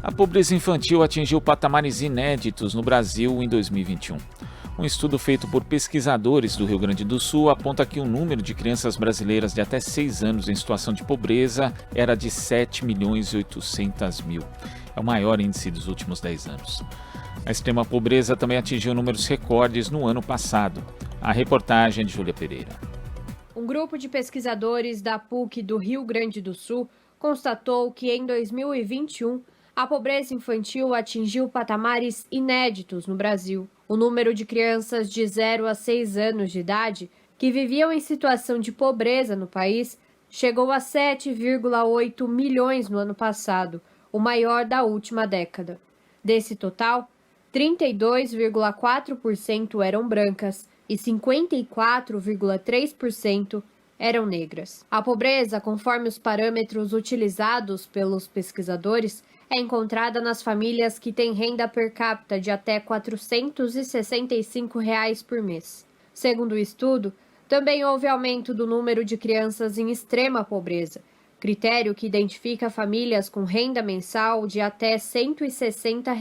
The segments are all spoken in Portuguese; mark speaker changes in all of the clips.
Speaker 1: A pobreza infantil atingiu patamares inéditos no Brasil em 2021. Um estudo feito por pesquisadores do Rio Grande do Sul aponta que o número de crianças brasileiras de até 6 anos em situação de pobreza era de 7.800.000. É o maior índice dos últimos 10 anos. A extrema pobreza também atingiu números recordes no ano passado. A reportagem é de Júlia Pereira.
Speaker 2: Um grupo de pesquisadores da PUC do Rio Grande do Sul constatou que em 2021 a pobreza infantil atingiu patamares inéditos no Brasil. O número de crianças de 0 a 6 anos de idade que viviam em situação de pobreza no país chegou a 7,8 milhões no ano passado, o maior da última década. Desse total, 32,4% eram brancas e 54,3% eram negras. A pobreza, conforme os parâmetros utilizados pelos pesquisadores, é encontrada nas famílias que têm renda per capita de até R$ 465 por mês. Segundo o estudo, também houve aumento do número de crianças em extrema pobreza, critério que identifica famílias com renda mensal de até R$ 160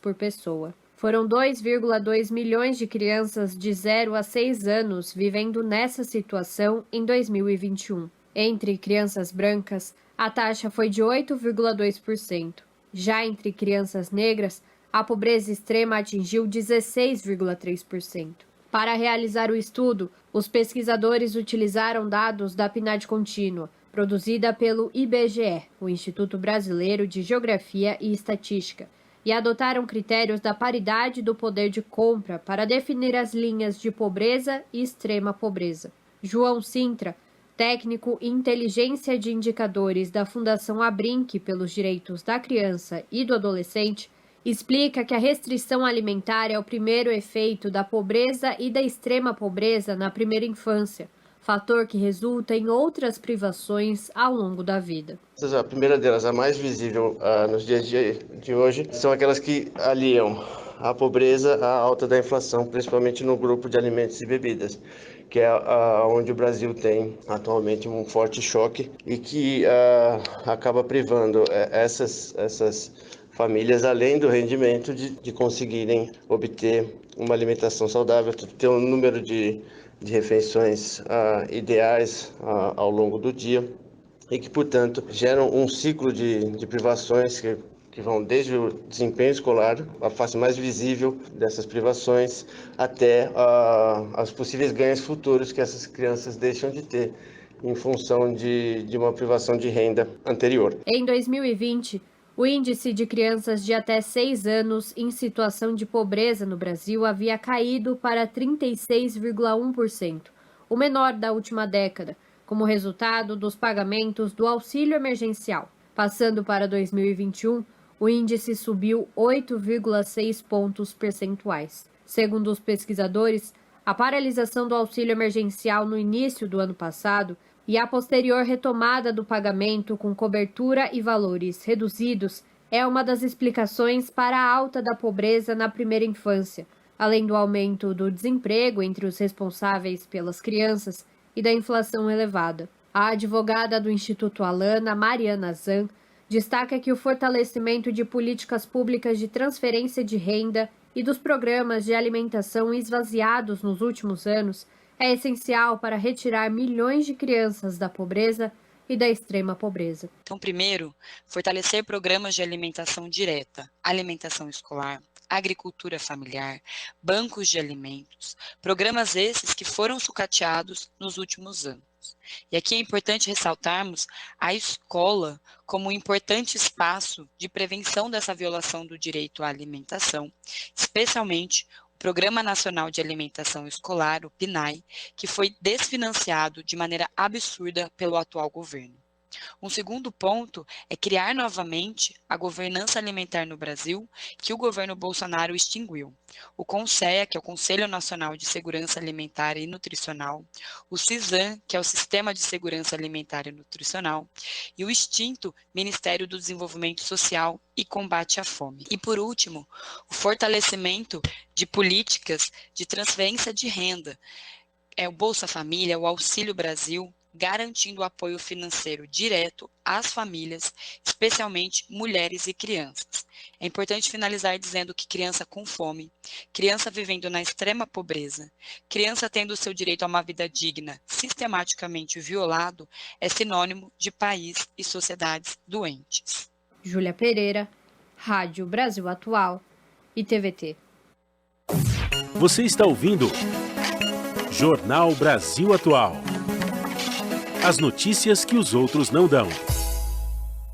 Speaker 2: por pessoa. Foram 2,2 milhões de crianças de 0 a 6 anos vivendo nessa situação em 2021. Entre crianças brancas, a taxa foi de 8,2%. Já entre crianças negras, a pobreza extrema atingiu 16,3%. Para realizar o estudo, os pesquisadores utilizaram dados da PNAD contínua, produzida pelo IBGE, o Instituto Brasileiro de Geografia e Estatística, e adotaram critérios da paridade do poder de compra para definir as linhas de pobreza e extrema pobreza. João Sintra, técnico em inteligência de indicadores da Fundação Abrinq pelos Direitos da Criança e do Adolescente, explica que a restrição alimentar é o primeiro efeito da pobreza e da extrema pobreza na primeira infância, fator que resulta em outras privações ao longo da vida.
Speaker 3: A primeira delas, a mais visível nos dias de hoje, são aquelas que aliam a pobreza à alta da inflação, principalmente no grupo de alimentos e bebidas, que é onde o Brasil tem atualmente um forte choque e que acaba privando essas famílias, além do rendimento, de conseguirem obter uma alimentação saudável, ter um número de refeições ideais ao longo do dia e que, portanto, geram um ciclo de privações que vão desde o desempenho escolar, a face mais visível dessas privações, até os possíveis ganhos futuros que essas crianças deixam de ter em função de uma privação de renda anterior.
Speaker 2: Em 2020, o índice de crianças de até 6 anos em situação de pobreza no Brasil havia caído para 36,1%, o menor da última década, como resultado dos pagamentos do auxílio emergencial. Passando para 2021, o índice subiu 8,6 pontos percentuais. Segundo os pesquisadores, a paralisação do auxílio emergencial no início do ano passado e a posterior retomada do pagamento com cobertura e valores reduzidos é uma das explicações para a alta da pobreza na primeira infância, além do aumento do desemprego entre os responsáveis pelas crianças e da inflação elevada. A advogada do Instituto Alana, Mariana Zan, destaca que o fortalecimento de políticas públicas de transferência de renda e dos programas de alimentação esvaziados nos últimos anos é essencial para retirar milhões de crianças da pobreza e da extrema pobreza.
Speaker 4: Então, primeiro, fortalecer programas de alimentação direta, alimentação escolar, agricultura familiar, bancos de alimentos, programas esses que foram sucateados nos últimos anos. E aqui é importante ressaltarmos a escola como um importante espaço de prevenção dessa violação do direito à alimentação, especialmente o Programa Nacional de Alimentação Escolar, o PNAE, que foi desfinanciado de maneira absurda pelo atual governo. Um segundo ponto é criar novamente a governança alimentar no Brasil, que o governo Bolsonaro extinguiu. O CONSEA, que é o Conselho Nacional de Segurança Alimentar e Nutricional, o CISAM, que é o Sistema de Segurança Alimentar e Nutricional, e o extinto Ministério do Desenvolvimento Social e Combate à Fome. E, por último, o fortalecimento de políticas de transferência de renda, o Bolsa Família, o Auxílio Brasil, garantindo apoio financeiro direto às famílias, especialmente mulheres e crianças. É importante finalizar dizendo que criança com fome, criança vivendo na extrema pobreza, criança tendo o seu direito a uma vida digna sistematicamente violado, é sinônimo de país e sociedades doentes.
Speaker 2: Júlia Pereira, Rádio Brasil Atual e TVT.
Speaker 5: Você está ouvindo Jornal Brasil Atual. As notícias que os outros não dão.